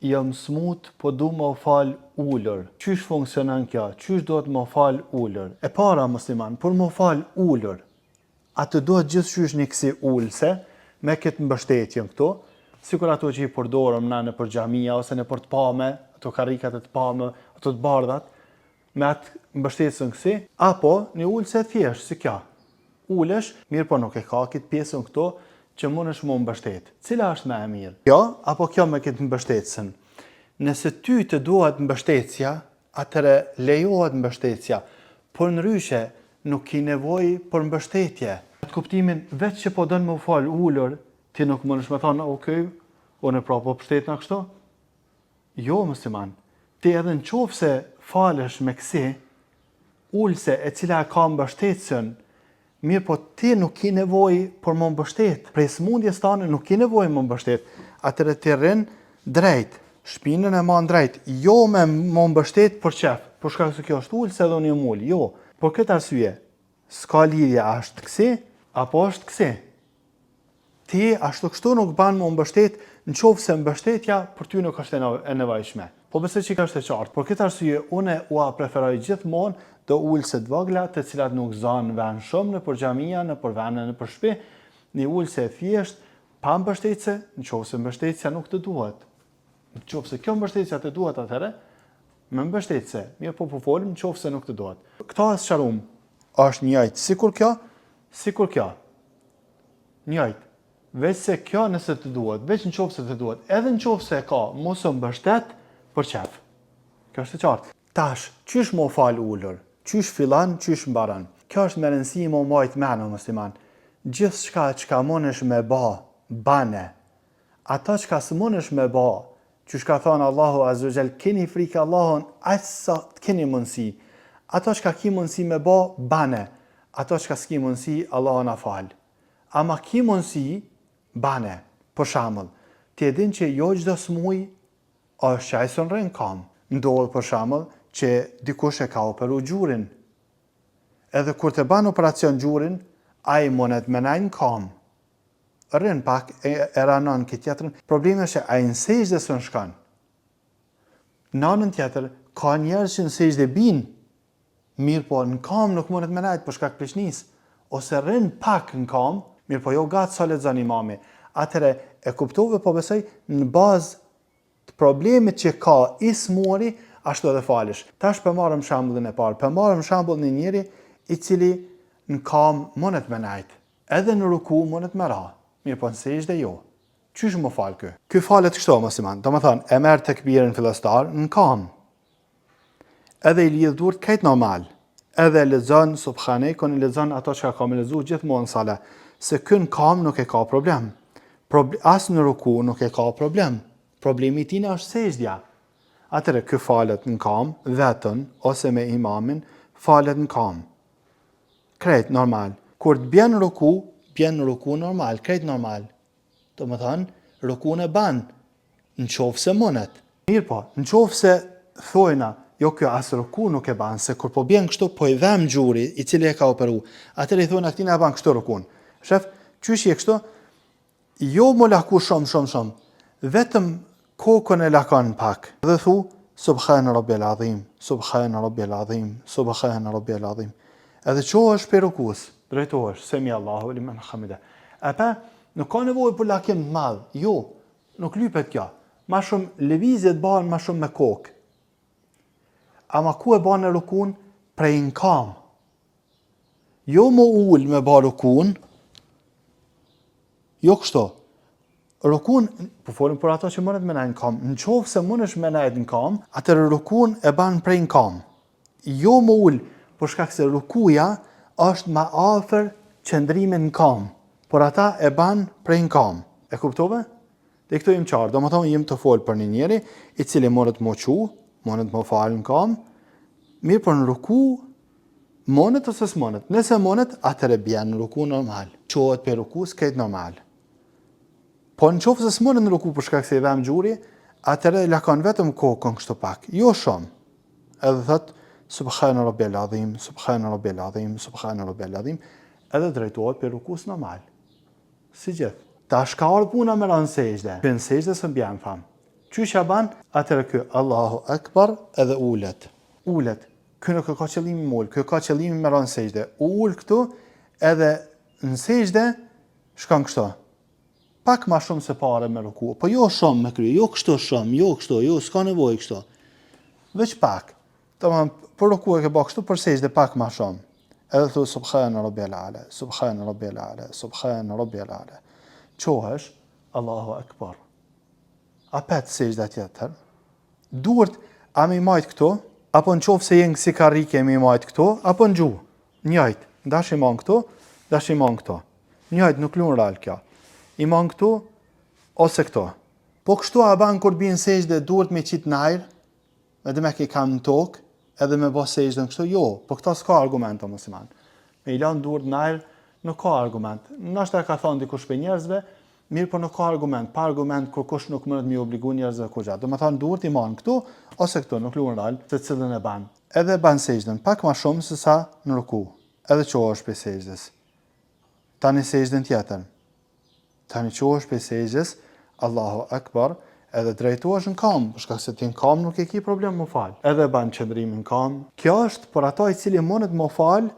jam smut, po du më fal ullër. Qysh funksionon kjo? Qysh duhet më fal ullër? E para musliman, për më fal ullër, atë duhet gjithçysh një kësi ullëse, me këtë mbështetjen këtu, sikur ato që i përdorëm na në për xhamia ose në për të pame, ato karrikat e të pame, ato të bardhat, me atë mbështetjen kësi, apo një ullëse thjesht, si kjo. Ulesh, mirë po nuk e ka këtë pjesën këtu, që mundesh më mbështet. Cila është më e mirë? Kjo apo kjo me këtë mbështetjen? Nëse ty të duhet mbështetja, atëre lejohet mbështetja, por ndryshe nuk ki nevojë për mbështetje. Në kuptimin vetë që po don më fal ulur, ti nuk mundesh më thonë, "Okay, unë po mbështetna kështu." Jo, musliman. Ti edhe nëse falesh me kësi ulse e cila ka mbështetjen, mirë po ti nuk ki nevojë për më mbështet. Prej smundjes tane nuk ki nevojë më mbështet. Atëre ti rrin drejt, shpinën e man drejt, jo me më mbështet për qef, për shkak se kjo është ulse edhe unë jam ul, jo. Por këtë arsye, s'ka lidhje a është kësi, apo është kësi. Ti ashtu kështu nuk ban më mbështet, nëse mbështetja për ty nuk është e nevojshme. Po besoj që kjo është e qartë. Por këtë arsye unë ua preferoj gjithmonë të ulse të vogla, të cilat nuk zanë vend shumë në për xhamia, në për vende në për shtëpi, një ulse thjesht, pa mbështetje, nëse mbështetja nuk të duhet. Nëse kjo mbështetja të duhet atëherë, me mbështetje, mirë po folim nëse nuk të duhet. Këta sqarum është njëjtë sikur kjo. Njëjtë. Veç se kjo nëse të duhet, veç nëse të duhet, edhe nëse e ka, mos u mbështet për qef. Kjo është e qartë. Tash, qysh më fal ulur? Qysh fillan, qysh mbaron? Kjo është me rëndësi më majt menu, musliman. Gjithçka çka mundesh me bane. Ato çka s'mundesh me qysh ka thënë Allahu Azza wa Jall, keni frikë Allahun aq sa të keni mundësi. Ato çka ki mundësi me bane. Ato çka s'ki mundësi, Allahu na fal. Ama ki mundësi, bane. Për shembull, ti e din që jo çdo smuj është që ai sonrën kam. Ndodh për shembull që dikush e ka operu gjurin. Edhe kur të ban operacion gjurin, ai mundet me najnë kam. Rën pak e ranon këtë tjetërën. Problemi është që ai në sejdë së në shkon. Në anën tjetër, ka njerëz që në sejdë bin, mirë po në kam nuk mundet me najtë për shkak pleqnis, ose rën pak në kam, mirë po jo gatë sa lexon imami. Atëre e kuptove po besoj në bazë të problemit që ka i smuri, ashtu edhe falesh. Tash për marrëm shembullin e parë. Për marrëm shembullin e njëri i cili në kam mundet me najtë. Edhe në ruku mundet me ra. Mirë po në sejdë jo. Qysh më fal kë? Ky falet kështu musliman. Domethënë e merr tekbirin fillestar në kam. Edhe i lidh durt këtë normal. Edhe lexon subhanekun, lexon ato që ka më lexuar gjithmonë sala. Se kë në kam nuk e ka problem. As në ruku nuk e ka problem. Problemi tine është sejdja. Atëre kë falet në kam, vetën, ose me imamin, falet në kam. Krejt normal. Kur të bjen ruku normal, krejt normal. Do më thënë, ruku në ban, në qofë se mundet. Mirë po, në qofë se thojna, jo kjo asë ruku nuk e ban, se kur po bjen kështu, po i dhem gjuri, i cili e ka operu, atëre i thojna këtina e ban kështu rukun. Shef, qysh je kështu? Jo më laku shumë, vetëm kokën e lakon pak. Dhe thu, Subhana Rabbiyal Azim, Subhana Rabbiyal Azim, Subhana Rabbiyal Azim. Edhe qohesh për rukus, drejtohesh, Semi Allahu liman hamida. Apo nuk ka nevojë për lakim të madh. Jo, nuk lypet kjo. Ma shumë lëvizjet bëhen ma shumë me kokë. Ama ku e bën në rukun? Prej në kam. Jo më ul me bë rukun. Jo kështu. Rukun, po folim për ato që mundet me najtë në kam. Në qofë se mundesh me najtë në kam, atër rukun e ban prej në kam. Jo më ul, për shkak se rukuja është ma afër qëndrimin në kam. Por ata e ban prej në kam. E kuptove? Dhe këto jem qarë. Do më thonë jem të folë për një njeri, i cili mundet më qu, mundet më falë në kam. Mirë për në ruku, mundet ose s'mundet. Nëse mundet, atër e bjen në ruku normal. Qohet për ruku, s'kejt normal. Po në qofë se s'mundet në ruku për shkak se i dhem gjuri, atër e lakon vetëm kokën kështu pak. Jo shumë. Edhe thot, Subhana Rabbiyal Azim, Subhana Rabbiyal Azim, Subhana Rabbiyal Azim, edhe drejtohet për rukus normal. Si gjithë. Ta shka orë puna me ranë sejdë. Për në sejdë së mbjen, tham. Qysh ja ban? Atëherë ky Allahu Akbar edhe ulet. Ulet. Ky nuk ka qëllimin me ul, ky ka qëllimin me rënë sejdë. Ul këtu edhe në sejdë shkon kështu. Pak ma shumë se pare me ruku, po jo shumë me krye, jo kështu shumë, jo kështu, jo s'ka nevojë kështu. Veç pak. Domethënë për ruku e ke bë kështu, për sejdë pak ma shumë. Edhe thu subhana rabbiyal ala, subhana rabbiyal ala, subhana rabbiyal ala. Çohesh Allahu Akbar. A pet sejdë tjetër. Duhet a me majt këtu, apo në qofë se jenë si karike me majt këtu, apo në gjuhë. Njajt, dash i man këtu, dash i man këtu. Njajt nuk lunë ral kjo. I man këtu, ose këtu. Po kështu a ban kur bjen sejdë duhet me qitë najrë, edhe me ke kam në tokë, edhe me bo sejdën kështu, jo, po këta s'ka argument o musliman. Me i lanë duhet najrë, nuk ka argument. Nashta ka thonë dikush për njerëzve, mirë po nuk ka argument, pa argument kur kush nuk mënet mi obligu njerëzve kujtë. Do me thonë duhet i manë këtu, ose këtu, nuk lunë ral, se cilën e ban. Edhe ban sejdën, pak ma shumë se sa në ruku, edhe qohesh për sejdës. Tani sejdën tjetër. Tani qohesh për sejdës, Allahu Akbar, edhe drejtohesh në kam, përshka se ti në kam nuk e ki problem më falë. Edhe ban qëndrimin në kam. Kjo është për ata i cili mënet më falë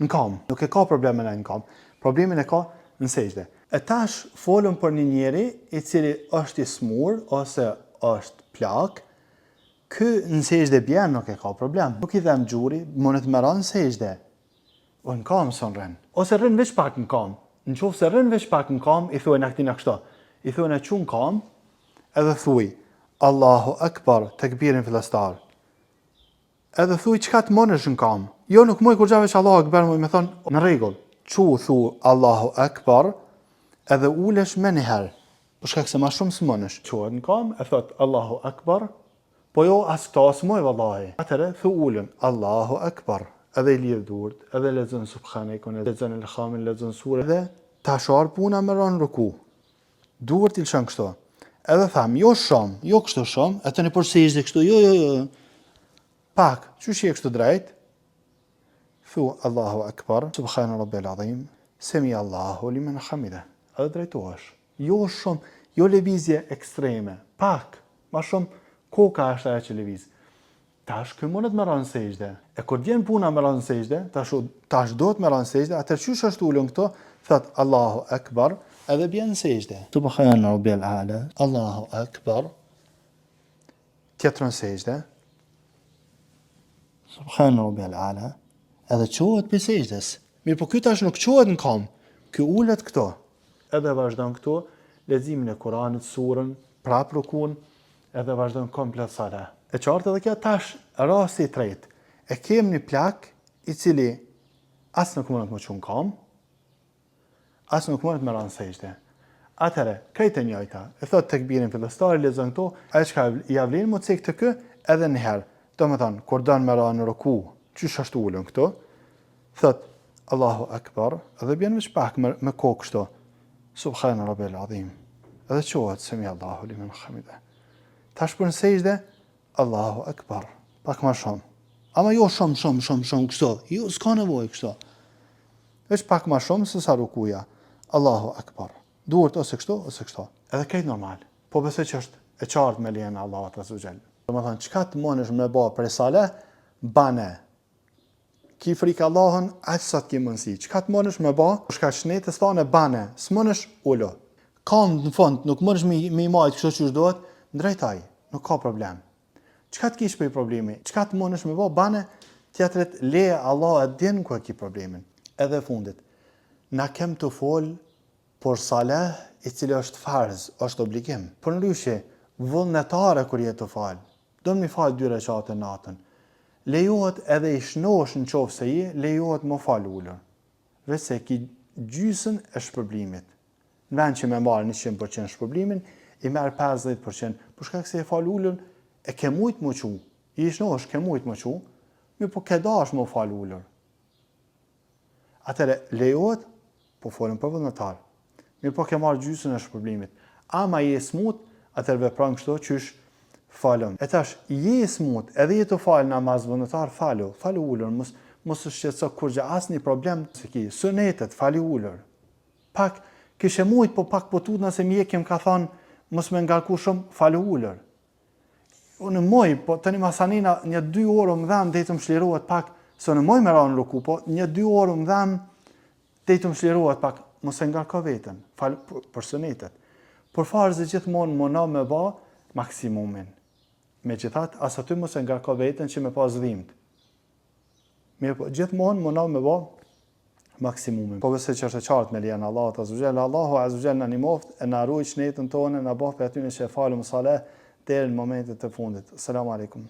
në kam. Nuk e ka problemin e në kam. Problemin e ka në sejdë. E tash folëm për një njeri i cili është i smur ose është plak, ky në sejdë bjen nuk e ka problem. Nuk i dhem gjuri, mënet me ranë sejdë. O në kam son rën. Ose rën veç pak në kam. Në qofë se rën veç pak në kam, i thuaj në këtina kështo. I thuaj në qunë kam, edhe thuj, Allahu Akbar, tekbirin fillastar. Edhe thuj, qka të mënesh në kam? Jo, nuk mëj kur gjave që Allahu Akbar, mëj me thonë, në regull. Thu Allahu Akbar, edhe ulesh me njëherë, për shkak se ma shumë së mënesh. Qohet në kam, e thot Allahu Akbar, po jo as këta së mëj vallahi. Atëre, thu ulen, Allahu Akbar, edhe i lidh durët, edhe lezën subhanekun, edhe lezën elhamin, lezën surë, edhe ta sharë puna me ranë ruku. Durët i lëshën kështu. Edhe tham, jo shumë, jo kështu shumë, e të në përsejsh dhe kështu, jo. Pak, që shie kështu drejt? Thu Allahu Akbar, subhana rabbiyal azim, semi Allahu limen hamide. Edhe drejtohesh. Jo shumë, jo lëvizje ekstreme, pak, ma shumë koka është ajo që lëviz. Tash kë mundet me ranë sejdë. E kur vjen puna me ranë sejdë, tash duhet me ranë sejdë, atër qysh është ullën këto, thot Allahu Akbar, edhe bjen sejdë. Subhana rabbiyal ala, Allahu Akbar, tjetërën sejdë, Subhana rabbiyal ala, edhe qohet për sejdës. Mirë po ky tash nuk qohet në kam, ky ullet këto. Edhe vazhdon këtu, leximin e Kuranit, surën, prap rukun, edhe vazhdon komplet sala. E qartë edhe kjo tash rasti i tretë. E kem një plak i cili as nuk mundet më qunë kam, as nuk mundet me ranë sejdë. Atëre, krejtë e njëjta, e thot tekbirin fillestar, lexon këtu, ajo çka i avlin më cik të kë, edhe një herë. Do me thonë, kur don me ranë ruku, qysh është ulën këtu, thot Allahu Akbar, edhe bjen veç pak me kokë kështu. Subhana rabbiyal azim. Edhe qohet semi Allahu limen hamide. Tash për në sejdë, Allahu Akbar. Pak ma shumë. Ama jo shumë kështu. Jo, s'ka nevojë kështu. Veç pak ma shumë se sa rukuja. Allahu Akbar. Duhet ose kështu, ose kështu. Edhe krejt normal. Po besoj që është e qartë me lejen e Allahut azza wa jall. Do të thonë, çka të mënesh me bë për sale, bane. Ki frikë Allahun, aq sa të ke mundësi. Çka të mënesh me bë, shka shnetës thonë bane, s'mënesh ulo. Kam në fund, nuk mënesh me i majt kështu që duhet, ndrejtaj, nuk ka problem. Çka të kish për problemi? Çka të mënesh me bë, bane, tjetëret leje Allah e din ku e ki problemin. Edhe fundit. Na kem të fol por salah i cili është farz, është obligim. Për ndryshe, vullnetare kur jetë të fal. Do më fal 2 rekate natën. Lejohet edhe i shnosh në qofë se je, lejohet më falë ullër. Vese ki gjysën e shpërblimit. Në vend që me marë 100% shpërblimin, i merë 50%. Për shkak se e falë ullër, e ke mujtë më qu. I shnosh ke mujtë më qu, mi po ke dash më falë ullër. Atere, lejohet, po folën për vullnetar. Mi po ke marë gjysën e shpërblimit. Ama je smut, atër vepran kështu qysh falëm. E tash, je smut, edhe je të falë namaz vullnetar, falu ullër, mos është shqetëso kur gjë asnjë problem se ki. Sunetet, fali ullër. Pak, kishe mujt, po pak po tut nëse mjekim ka thonë, mos me ngarku shumë, falu ullër. unë moj, po tani masanina një 2 orë më dhem deri të më shlirohet pak, se unë moj me ra në ruku, po një 2 orë më dhem deri të më shlirohet pak, mos e ngarko veten, fal për sunetet. Por farzë gjithmonë mona me ba maksimumin. Megjithatë, as aty mos e ngarko veten që me pas dhimbje. Mirë, po gjithmonë mona me ba maksimumin. Po besoj që është e qartë me lejen e Allahut azza wa jalla. Allahu azza wa jalla na nimoft e na ruaj shëndetin tonë, na bëf për aty që e falëm saleh deri në momentet e fundit. Asalamu alaykum.